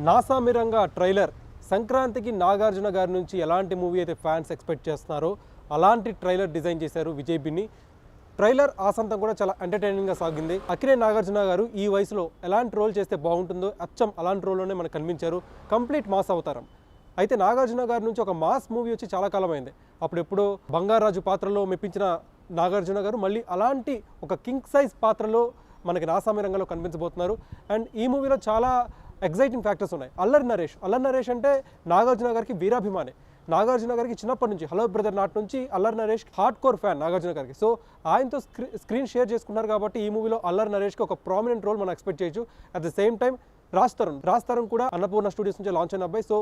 Naa Saami Ranga trailer సంక్రాంతికి నాగార్జున గారి నుంచి ఎలాంటి మూవీ అయితే ఫ్యాన్స్ ఎక్స్పెక్ట్ చేస్తున్నారో అలాంటి ట్రైలర్ డిజైన్ చేశారు విజయ్ బిన్ని. ట్రైలర్ ఆసంతం కూడా చాలా ఎంటర్టైనింగ్గా సాగింది. అక్కినే నాగార్జున గారు ఈ వయసులో ఎలాంటి రోల్ చేస్తే బాగుంటుందో అచ్చం అలాంటి రోల్లోనే మనకు కనిపించారు. కంప్లీట్ మాస్ అవతారం. అయితే నాగార్జున గారి నుంచి ఒక మాస్ మూవీ వచ్చి చాలా కాలం అయింది. అప్పుడు ఎప్పుడో బంగారాజు పాత్రలో మెప్పించిన నాగార్జున గారు మళ్ళీ అలాంటి ఒక కింగ్ సైజ్ పాత్రలో మనకి నాసామిరంగంలో కనిపించబోతున్నారు. అండ్ ఈ మూవీలో చాలా ఎగ్జైటింగ్ ఫ్యాక్టర్స్ ఉన్నాయి. అల్లరి నరేష్ అంటే నాగార్జున గారికి వీరాభిమాని. నాగార్జున గారికి చిన్నప్పటి నుంచి హలో బ్రదర్ నాటి నుంచి Allari Naresh hard core fan Nagarjuna గారికి. సో ఆయనతో స్క్రీన్ షేర్ చేసుకున్నారు కాబట్టి ఈ మూవీలో అల్లరి నరేష్కి ఒక ప్రామినెంట్ రోల్ మనం ఎక్స్పెక్ట్ చేయొచ్చు. At the same time Raj Tarun కూడా అన్నపూర్ణ స్టూడియోస్ నుంచి లాంచ్ అయిన అబ్బాయి. సో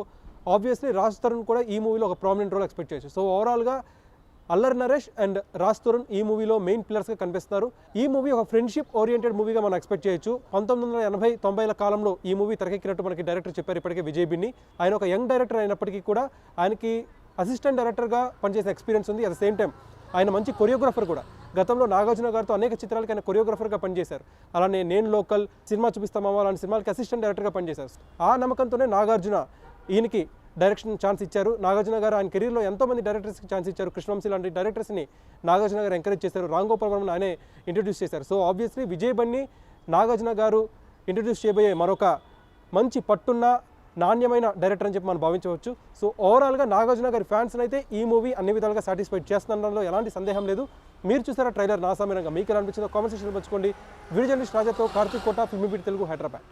ఆబ్వియస్లీ రాజ్ తరుణ్ కూడా ఈ మూవీలో ఒక ప్రామినెంట్ రోల్ ఎక్స్పెక్ట్ చేయొచ్చు. సో ఓవరాల్గా అల్లరి నరేష్ అండ్ రాజ్ తరుణ్ ఈ మూవీలో మెయిన్ పిల్లర్స్గా కనిపిస్తున్నారు. ఈ మూవీ ఒక ఫ్రెండ్షిప్ ఓరియంటెడ్ మూవీగా మనం ఎక్స్పెక్ట్ చేయొచ్చు. 1980-90ల కాలంలో ఈ మూవీ తెరకెక్కినట్టు మనకి డైరెక్టర్ చెప్పారు ఇప్పటికే విజయ్ బిన్ని. ఆయన ఒక యంగ్ డైరెక్టర్ అయినప్పటికీ కూడా ఆయనకి అసిస్టెంట్ డైరెక్టర్గా పనిచేసిన ఎక్స్పీరియన్స్ ఉంది. అట్ ద సేమ్ టైం ఆయన మంచి కొరియోగ్రాఫర్ కూడా. గతంలో నాగార్జున గారితో అనేక చిత్రాలకి ఆయన కొరియోగ్రాఫర్గా పనిచేశారు. అలానే నేను లోకల్, సినిమా చూపిస్తామా అలాంటి సినిమాలకి అసిస్టెంట్ డైరెక్టర్గా పనిచేశారు. ఆ నమ్మకంతోనే నాగార్జున ఈయనకి డైరెక్షన్ ఛాన్స్ ఇచ్చారు. నాగార్జున గారు ఆయన కెరీర్లో ఎంతోమంది డైరెక్టర్స్కి ఛాన్స్ ఇచ్చారు. కృష్ణవంశీ లాంటి డైరెక్టర్స్ని నాగార్జున గారు ఎంకరేజ్ చేశారు. రామ్ గోపాల్ వర్మని ఆయనే ఇంట్రడ్యూస్ చేశారు. సో ఆబ్వియస్లీ విజయ్ బన్ని నాగార్జున గారు ఇంట్రడ్యూస్ చేయబోయే మరొక మంచి పట్టున్న నాణ్యమైన డైరెక్టర్ అని చెప్పి మనం భావించవచ్చు. సో ఓవరాల్గా నాగార్జున గారి ఫ్యాన్స్ని అయితే ఈ మూవీ అన్ని విధాలుగా సాటిస్ఫైడ్ చేస్తుండడంలో ఎలాంటి సందేహం లేదు. మీరు చూసారా ట్రైలర్ నాసామిరంగా? మీకు ఎలా అనిపించిందో కామెంట్ సెక్షన్లో పంచుకోండి. వీడియో జర్నలిస్ట్ రాజాతో కార్తీక్ కోట, ఫిల్మీ బీట్ తెలుగు, హైదరాబాద్.